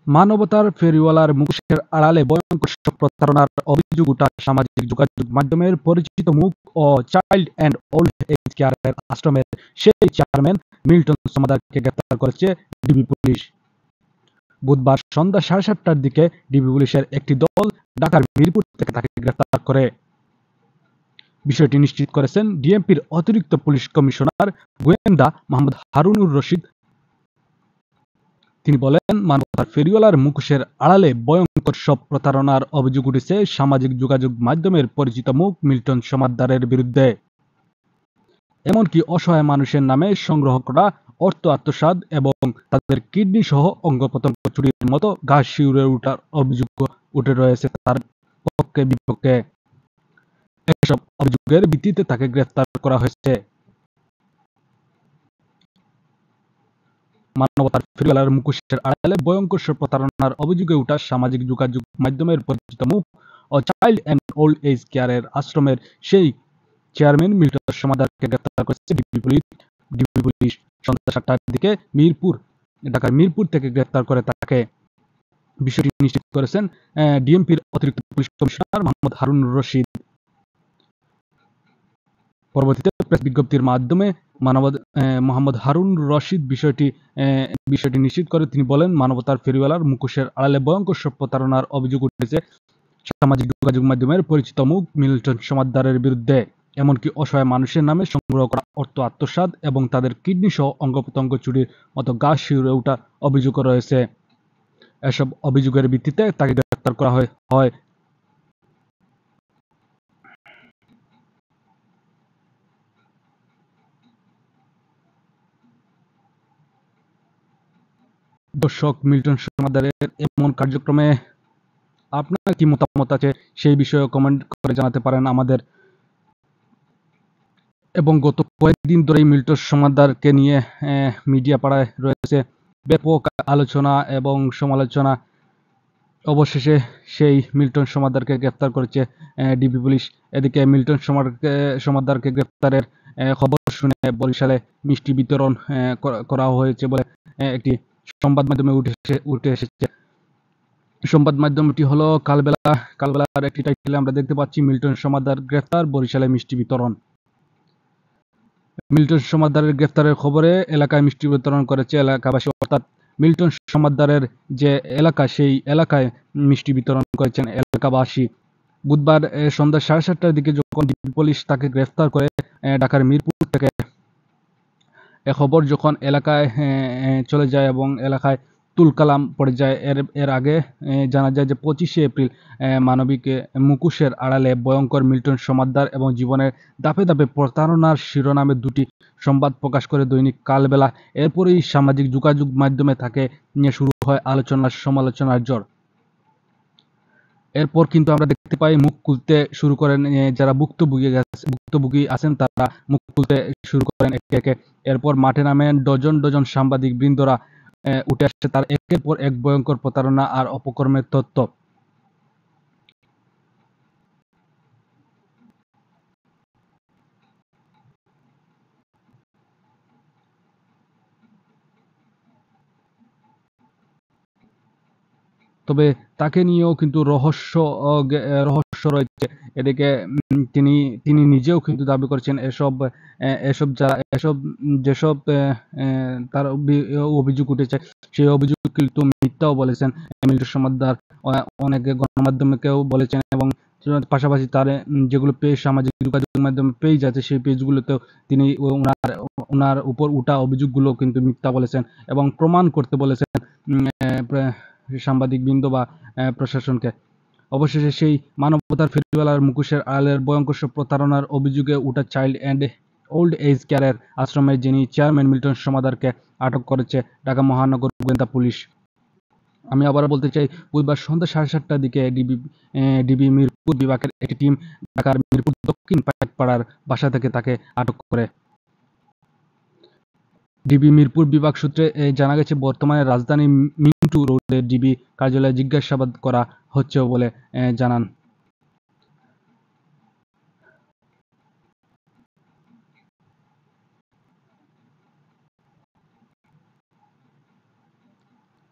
মানবতার ফেরিওয়ালার মুখোশের আড়ালে ভয়ঙ্কর সব প্রতারণার অভিযোগ ওঠা সামাজিক যোগাযোগ মাধ্যমের পরিচিত মুখ ও চাইল্ড অ্যান্ড ওল্ড এজ কেয়ারের আশ্রমের সেই চেয়ারম্যান মিল্টন সমাদারকে গ্রেপ্তার করেছে ডিবি পুলিশ। বুধবার সন্ধ্যা 7:30টার দিকে ডিবি পুলিশের একটি দল ঢাকার মিরপুর থেকে তাকে গ্রেপ্তার করে। বিষয়টি নিশ্চিত করেছেন ডিএমপির অতিরিক্ত পুলিশ কমিশনার গোয়েন্দা মোহাম্মদ হারুনুর রশিদ। তিনি বলেন, মানবতার ফেরিওয়ালার মুখোশের আড়ালে ভয়ঙ্কর সব প্রতারণার অভিযোগ উঠেছে সামাজিক যোগাযোগ মাধ্যমের পরিচিত মুখ মিল্টন সমাদ্দারের বিরুদ্ধে। এমনকি অসহায় মানুষের নামে সংগ্রহ করা অর্থ আত্মসাৎ এবং তাদের কিডনি সহ অঙ্গ প্রত্যঙ্গ চুরির মতো ঘাস শিউরে ওঠার অভিযোগ উঠে রয়েছে তার পক্ষে বিপক্ষে। এসব অভিযোগের ভিত্তিতে তাকে গ্রেফতার করা হয়েছে। মানবতার ফেরিওয়ালার মুখোশের আড়ালে ভয়ঙ্কর সব প্রতারণার অভিযোগে ওঠা সামাজিক যোগাযোগ মাধ্যমের পরিচিত মুখ ও চাইল্ড অ্যান্ড ওল্ড এজ কেয়ারের আশ্রমের সেই চেয়ারম্যান মিল্টন সমাদারকে গ্রেফতার করেছে ডিবি পুলিশ। সন্ধ্যা 7টার দিকে ঢাকার মিরপুর থেকে গ্রেফতার করে তাকে। বিষয়টি নিশ্চিত করেছেন ডিএমপির অতিরিক্ত পুলিশ কমিশনার মোহাম্মদ হারুনুর রশিদ। পরবর্তীতে প্রেস বিজ্ঞপ্তির মাধ্যমে মোহাম্মদ হারুন রশিদ বিষয়টি নিশ্চিত করে তিনি বলেন, মানবতার ফেরিওয়ালার মুখোশের আড়ালে ভয়ঙ্কর সব প্রতারণার অভিযোগ উঠেছে সামাজিক যোগাযোগ মাধ্যমের পরিচিত মুখ মিল্টন সমাদ্দারের বিরুদ্ধে। এমনকি অসহায় মানুষের নামে সংগ্রহ করা অর্থ আত্মসাৎ এবং তাদের কিডনি সহ অঙ্গ প্রত্যঙ্গ চুরির মতো ঘাস শিউরে ওঠা অভিযোগও রয়েছে। এসব অভিযোগের ভিত্তিতে তাকে গ্রেফতার করা হয়। দর্শক, মিল্টন সমাদ্দারের এমন কার্যক্রমে আপনার কি মতামত আছে সেই বিষয়ে কমেন্ট করে জানাতে পারেন আমাদের। এবং গত কয়েকদিন ধরেই মিল্টন সমাদ্দারকে নিয়ে মিডিয়া পাড়ায় রয়েছে ব্যাপক আলোচনা এবং সমালোচনা। অবশেষে সেই মিল্টন সমাদ্দারকে গ্রেফতার করেছে ডিবি পুলিশ। এদিকে মিল্টন সমাদ্দারকে গ্রেফতারের খবর শুনে বরিশালে মিষ্টি বিতরণ করা হয়েছে বলে একটি সংবাদ মাধ্যমে উঠে এসেছে। সংবাদ মাধ্যমটি হলো কালবেলার একটি টাইটেলে আমরা দেখতে পাচ্ছি, মিল্টন সমাদ্দার গ্রেফতার, বরিশালে মিষ্টি বিতরণ। মিল্টন সমাদ্দারের গ্রেফতারের খবরে এলাকায় মিষ্টি বিতরণ করেছে এলাকাবাসী, অর্থাৎ মিল্টন সমাদ্দারের যে এলাকা সেই এলাকায় মিষ্টি বিতরণ করেছেন এলাকাবাসী। বুধবার সন্ধ্যা 7:30টার দিকে যখন ডিবি পুলিশ তাকে গ্রেফতার করে ঢাকার মিরপুর থেকে, এ খবর যখন এলাকায় চলে যায় এবং এলাকায় তুলকালাম পড়ে যায়। এর আগে জানা যায় যে 25শে এপ্রিল মানবিক মুখোশের আড়ালে ভয়ঙ্কর মিল্টন সমাদ্দার এবং জীবনের ধাপে ধাপে প্রতারণার শিরোনামে দুটি সংবাদ প্রকাশ করে দৈনিক কালবেলা। এরপরেই সামাজিক যোগাযোগ মাধ্যমে তাকে নিয়ে শুরু হয় সমালোচনার ঝড়। এরপর কিন্তু আমরা দেখতে পাই মুখ খুলতে শুরু করেন যারা ভুক্তভোগী আছেন, তারা মুখ খুলতে শুরু করেন একে একে। এরপর মাঠে নামেন ডজন ডজন সাংবাদিক বৃন্দরা, উঠে আসছে তার একের পর এক ভয়ঙ্কর প্রতারণা আর অপকর্মের তথ্য। তবে তাকে নিয়েও কিন্তু রহস্য রয়েছে। এদিকে তিনি নিজেও কিন্তু দাবি করেছেন যেসব তার অভিযোগ উঠেছে সেই অভিযোগ কিন্তু মিথ্যাও বলেছেন মিল্টন সমাদ্দার। অনেক গণমাধ্যমকেও বলেছেন এবং পাশাপাশি তার যেগুলো সামাজিক যোগাযোগ মাধ্যমে পেজ আছে সেই পেজগুলোতেও তিনি ওনার উপর উঠা অভিযোগগুলো কিন্তু মিথ্যা বলেছেন এবং প্রমাণ করতে বলেছেন সাংবাদিকবৃন্দ বা প্রশাসনকে। অবশেষে সেই মানবতার ফেরিওয়ালার মুখোশের আড়ালের ভয়ঙ্কর প্রতারণার অভিযোগে উঠা চাইল্ড অ্যান্ড ওল্ড এজ কেয়ারের আশ্রমের যিনি চেয়ারম্যান মিল্টন সমাদ্দারকে আটক করেছে ঢাকা মহানগর গোয়েন্দা পুলিশ। আমি আবার বলতে চাই, বুধবার সন্ধ্যা 7:30টার দিকে ডিবি মিরপুর বিভাগের একটি টিম ঢাকার মিরপুর দক্ষিণ পাইকপাড়ার বাসা থেকে তাকে আটক করে। ডিবি মিরপুর বিভাগ সূত্রে জানা গেছে, বর্তমানে রাজধানীর মিন্টু রোডে ডিবি কার্যালয়ে জিজ্ঞাসাবাদ করা হচ্ছে বলে জানান।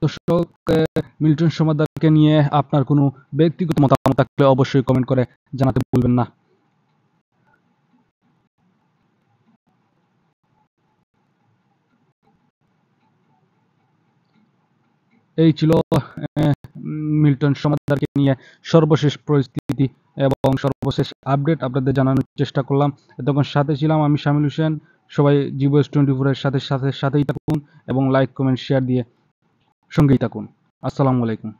দর্শক, মিল্টন সমাদ্দারকে নিয়ে আপনার কোনো ব্যক্তিগত মতামত থাকলে অবশ্যই কমেন্ট করে জানাতে ভুলবেন না। এই ছিল মিল্টন সমাদ্দারকে নিয়ে সর্বশেষ পরিস্থিতি এবং সর্বশেষ আপডেট আপনাদের জানানোর চেষ্টা করলাম। এতক্ষণ সাথে ছিলাম আমি শামিল হোসেন। সবাই জিবোএস 24 এর সাথেই থাকুন এবং লাইক, কমেন্ট, শেয়ার দিয়ে সঙ্গেই থাকুন। আসসালামু আলাইকুম।